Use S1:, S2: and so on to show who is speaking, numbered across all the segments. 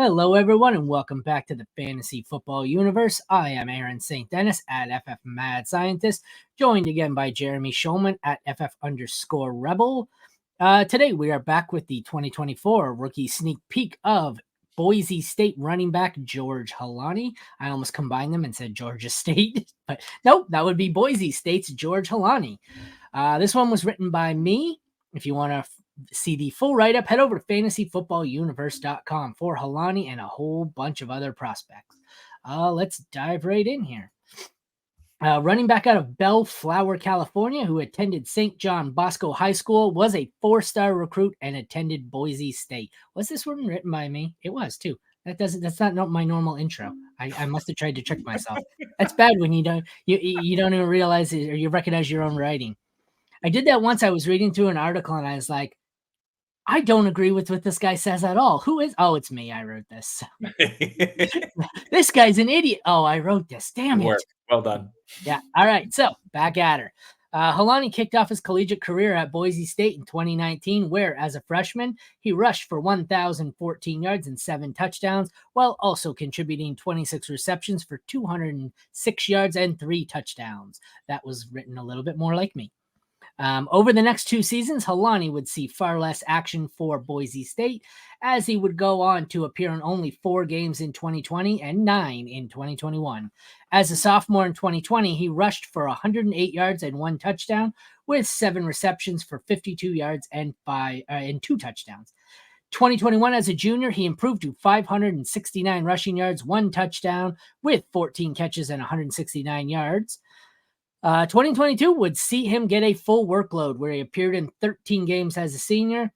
S1: Hello, everyone, and welcome back to the Fantasy Football Universe. I am Aaron St. Denis at FFMadScientist, joined again by Jeremy Shulman at FF_Rebel. Today, we are back with the 2024 rookie sneak peek of Boise State running back George Holani. I almost combined them and said Georgia State, but nope, that would be Boise State's George Holani. This one was written by me. If you want to see the full write-up, head over to fantasyfootballuniverse.com for Holani and a whole bunch of other prospects. Let's dive right in here. Running back out of Bellflower, California, who attended St. John Bosco High School, was a 4-star recruit and attended Boise State. Was this one written by me? It was too. That's not my normal intro. I must have tried to trick myself. That's bad when you don't even realize it, or you recognize your own writing. I did that once. I was reading through an article and I was like, I don't agree with what this guy says at all. Who is? Oh, it's me. I wrote this. This guy's an idiot. Oh, I wrote this. Damn it.
S2: Well done.
S1: Yeah. All right. So back at her. Holani kicked off his collegiate career at Boise State in 2019, where as a freshman, he rushed for 1,014 yards and 7 touchdowns, while also contributing 26 receptions for 206 yards and 3 touchdowns. That was written a little bit more like me. Over the next 2 seasons, Holani would see far less action for Boise State, as he would go on to appear in only 4 games in 2020 and 9 in 2021. As a sophomore in 2020, he rushed for 108 yards and 1 touchdown, with 7 receptions for 52 yards and 2 touchdowns. 2021, as a junior, he improved to 569 rushing yards, 1 touchdown, with 14 catches and 169 yards. 2022 would see him get a full workload, where he appeared in 13 games as a senior.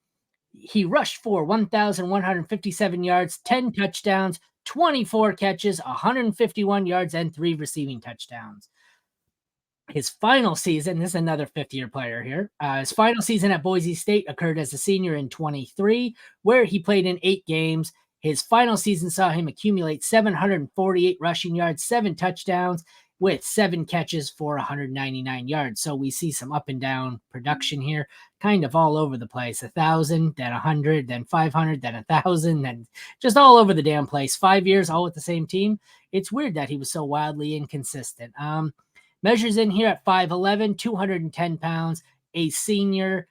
S1: He rushed for 1,157 yards, 10 touchdowns, 24 catches, 151 yards, and 3 receiving touchdowns. His final season, this is another fifth-year player here, his final season at Boise State occurred as a senior in 23, where he played in 8 games. His final season saw him accumulate 748 rushing yards, 7 touchdowns, with 7 catches for 199 yards. So we see some up and down production here, kind of all over the place. 1,000, then 100, then 500, then 1,000, then just all over the damn place. 5 years, all with the same team. It's weird that he was so wildly inconsistent. Measures in here at 5'11", 210 pounds, a senior.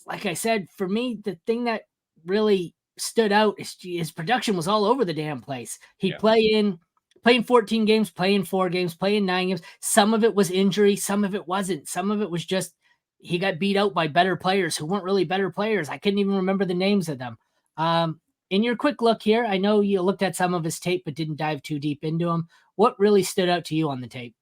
S1: Like I said, for me, the thing that really stood out is his production was all over the damn place. He'd playing 14 games, playing 4 games, playing 9 games. Some of it was injury. Some of it wasn't. Some of it was just he got beat out by better players who weren't really better players. I couldn't even remember the names of them. In your quick look here, I know you looked at some of his tape but didn't dive too deep into him. What really stood out to you on the tape?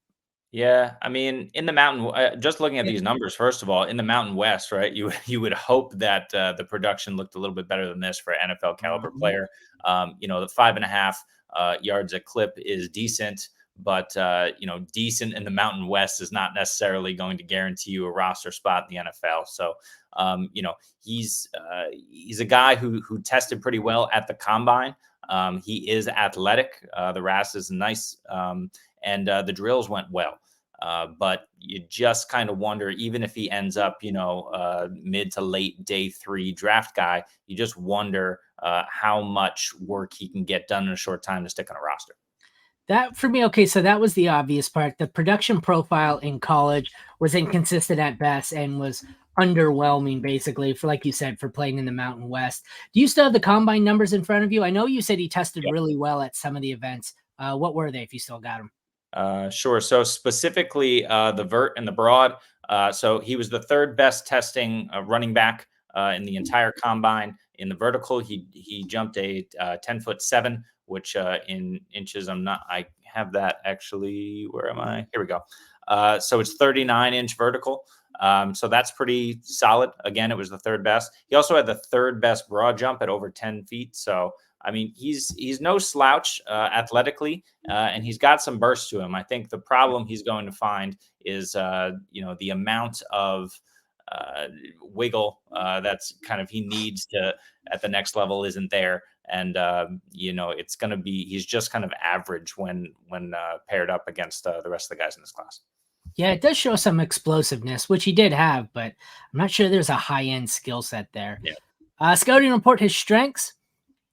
S2: Yeah, I mean, in the Mountain, just looking at these numbers, first of all, in the Mountain West, right? You would hope that the production looked a little bit better than this for an NFL caliber player. The 5.5 yards a clip is decent, but decent in the Mountain West is not necessarily going to guarantee you a roster spot in the NFL. So, he's a guy who tested pretty well at the combine. He is athletic. The RAS is nice. And the drills went well. But you just kind of wonder, even if he ends up, mid to late day 3 draft guy, you just wonder how much work he can get done in a short time to stick on a roster.
S1: That for me, okay, so that was the obvious part. The production profile in college was inconsistent at best and was underwhelming, basically, for, like you said, for playing in the Mountain West. Do you still have the combine numbers in front of you? I know you said he tested really well at some of the events. What were they, if you still got them?
S2: Sure. So specifically the vert and the broad. So he was the 3rd best testing running back in the entire combine. In the vertical, he jumped a 10'7", which in inches, I have that actually. Where am I? Here we go. So it's 39-inch vertical. So that's pretty solid. Again, it was the 3rd best. He also had the 3rd best broad jump at over 10 feet. So I mean, he's no slouch athletically, and he's got some burst to him. I think the problem he's going to find is, the amount of wiggle that's kind of he needs to at the next level isn't there. And, it's going to be he's just kind of average when paired up against the rest of the guys in this class.
S1: Yeah, it does show some explosiveness, which he did have, but I'm not sure there's a high-end skill set there.
S2: Yeah.
S1: Scouting report, his strengths.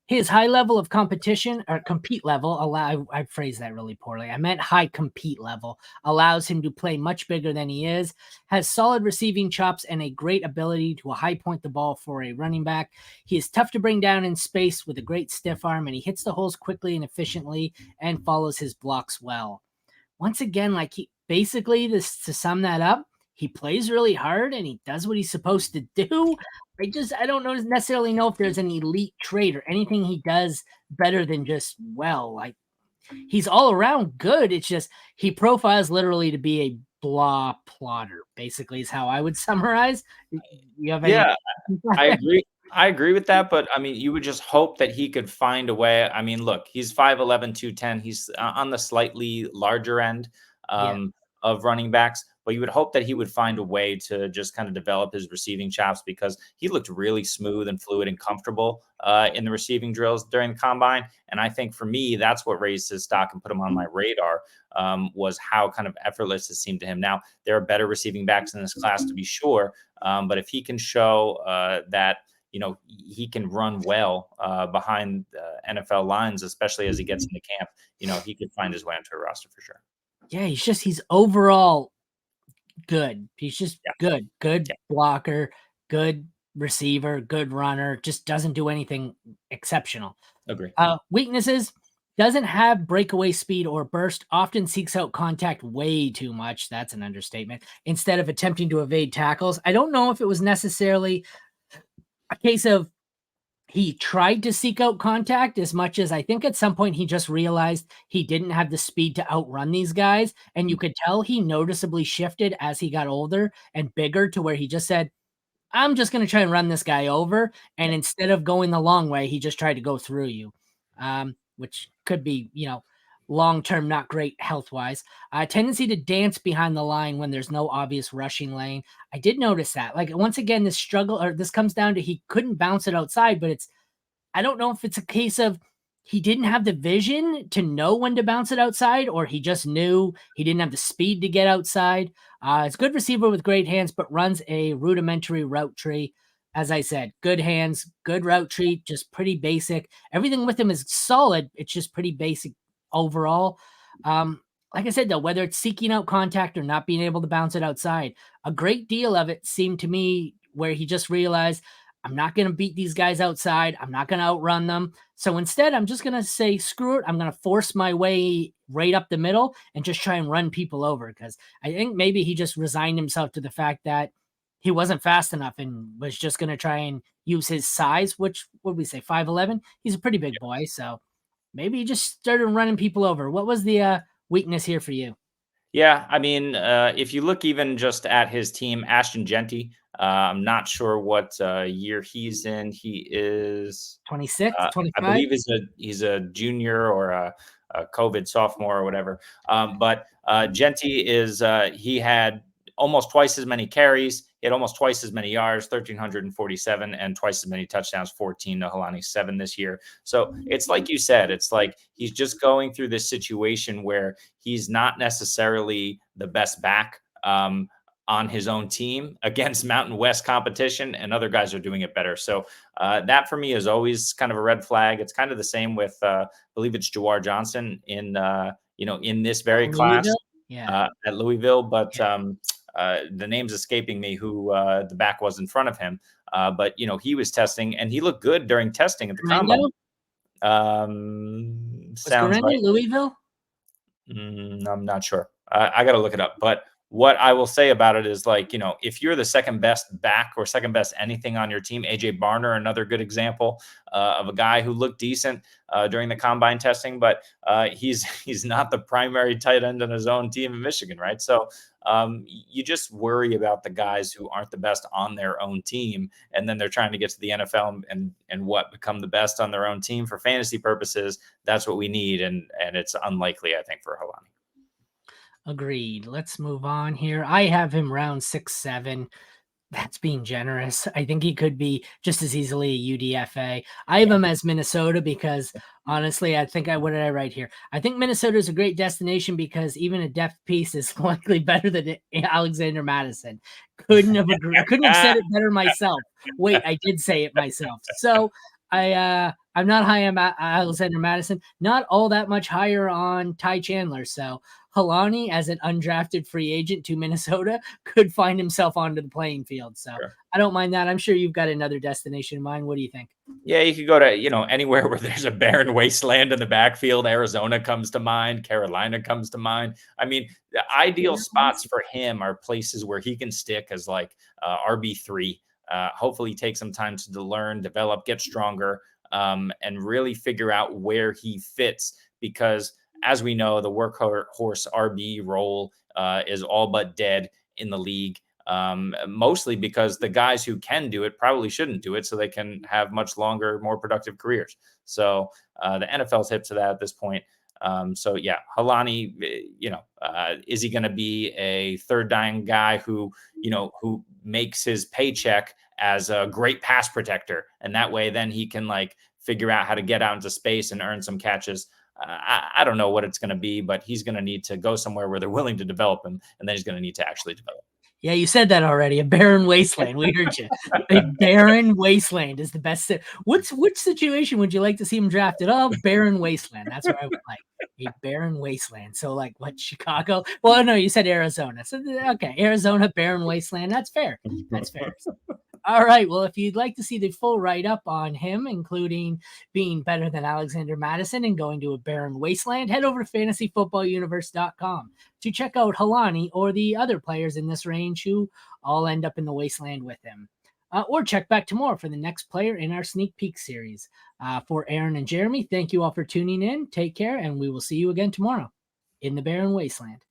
S1: His high level of competition or compete level I phrased that really poorly. I meant high compete level allows him to play much bigger than he is, has solid receiving chops and a great ability to high point the ball for a running back. He is tough to bring down in space with a great stiff arm, and he hits the holes quickly and efficiently and follows his blocks well. Once again, like he basically to sum that up, he plays really hard and he does what he's supposed to do. I don't necessarily know if there's an elite trait or anything he does better than just like he's all around good. It's just he profiles literally to be a blah plotter, basically is how I would summarize. You have any?
S2: Yeah, I agree. I agree with that, but I mean, you would just hope that he could find a way. I mean, look, he's 5'11", 210. He's on the slightly larger end
S1: Yeah.
S2: of running backs, but you would hope that he would find a way to just kind of develop his receiving chops because he looked really smooth and fluid and comfortable in the receiving drills during the combine. And I think for me, that's what raised his stock and put him on my radar was how kind of effortless it seemed to him. Now, there are better receiving backs in this class to be sure, but if he can show that, he can run well behind NFL lines, especially as he gets into camp, he could find his way onto a roster for sure.
S1: Yeah, he's overall good. He's just good blocker, good receiver, good runner, just doesn't do anything exceptional.
S2: Agree.
S1: Weaknesses, doesn't have breakaway speed or burst, often seeks out contact way too much. That's an understatement. Instead of attempting to evade tackles. I don't know if it was necessarily a case of he tried to seek out contact as much as I think at some point he just realized he didn't have the speed to outrun these guys. And you could tell he noticeably shifted as he got older and bigger to where he just said, I'm just going to try and run this guy over. And instead of going the long way, he just tried to go through you, which could be, long-term not great health-wise. Tendency to dance behind the line when there's no obvious rushing lane. I did notice that. Like, once again, this comes down to he couldn't bounce it outside, but I don't know if it's a case of he didn't have the vision to know when to bounce it outside, or he just knew he didn't have the speed to get outside. It's a good receiver with great hands, but runs a rudimentary route tree. As I said, good hands, good route tree, just pretty basic. Everything with him is solid. It's just pretty basic overall. Like I said, though, whether it's seeking out contact or not being able to bounce it outside, a great deal of it seemed to me where he just realized, I'm not going to beat these guys outside. I'm not going to outrun them. So instead, I'm just going to say, screw it. I'm going to force my way right up the middle and just try and run people over. Because I think maybe he just resigned himself to the fact that he wasn't fast enough and was just going to try and use his size, which, what would we say, 5'11"? He's a pretty big boy. So maybe he just started running people over. What was the weakness here for you?
S2: Yeah, I mean, if you look even just at his team, Ashton Genty, I'm not sure what year he's in. He is
S1: 26, 25?
S2: I believe he's a junior or a COVID sophomore or whatever. But Genty he had almost twice as many carries. He had almost twice as many yards, 1,347, and twice as many touchdowns, 14 to Holani's 7 this year. So it's like you said, it's like he's just going through this situation where he's not necessarily the best back on his own team against Mountain West competition, and other guys are doing it better. So that for me is always kind of a red flag. It's kind of the same with, I believe it's Jawar Johnson in this very class at Louisville, but the name's escaping me who the back was in front of him. But he was testing and he looked good during testing at the combine. Sounds right.
S1: Louisville?
S2: I'm not sure. I got to look it up. But what I will say about it is, like, if you're the second best back or second best anything on your team, AJ Barner, another good example of a guy who looked decent during the combine testing, but he's not the primary tight end on his own team in Michigan, right? So you just worry about the guys who aren't the best on their own team, and then they're trying to get to the NFL and become the best on their own team for fantasy purposes. That's what we need, and it's unlikely, I think, for Holani.
S1: Agreed. Let's move on here. I have him round 6-7. That's being generous. I think he could be just as easily a UDFA. I have him as Minnesota because, honestly, what did I write here? I think Minnesota is a great destination because even a depth piece is likely better than Alexander Madison. Couldn't have said it better myself. Wait, I did say it myself. So I'm not high on Alexander Madison, not all that much higher on Ty Chandler. So Holani, as an undrafted free agent to Minnesota, could find himself onto the playing field. So
S2: Sure.
S1: I don't mind that. I'm sure you've got another destination in mind. What do you think?
S2: Yeah, you could go to, anywhere where there's a barren wasteland in the backfield. Arizona comes to mind. Carolina comes to mind. I mean, the ideal spots for him are places where he can stick as like RB3. Hopefully take some time to learn, develop, get stronger, and really figure out where he fits. Because as we know, the workhorse RB role is all but dead in the league. Mostly because the guys who can do it probably shouldn't do it so they can have much longer, more productive careers. So the NFL's hip to that at this point. So yeah, Holani, is he going to be a third down guy who makes his paycheck as a great pass protector? And that way, then he can like figure out how to get out into space and earn some catches. I don't know what it's going to be, but he's going to need to go somewhere where they're willing to develop him. And then he's going to need to actually develop.
S1: Yeah, you said that already. A barren wasteland. We heard you. A barren wasteland is the best. Which situation would you like to see him drafted? Oh, barren wasteland. That's what I would like. A barren wasteland. So, like, what, Chicago? Well, no, you said Arizona. So, okay, Arizona, barren wasteland. That's fair. That's fair. All right. Well, if you'd like to see the full write-up on him, including being better than Alexander Madison and going to a barren wasteland, head over to fantasyfootballuniverse.com to check out Holani or the other players in this range who all end up in the wasteland with him. Or check back tomorrow for the next player in our sneak peek series. For Aaron and Jeremy, thank you all for tuning in. Take care, and we will see you again tomorrow in the barren wasteland.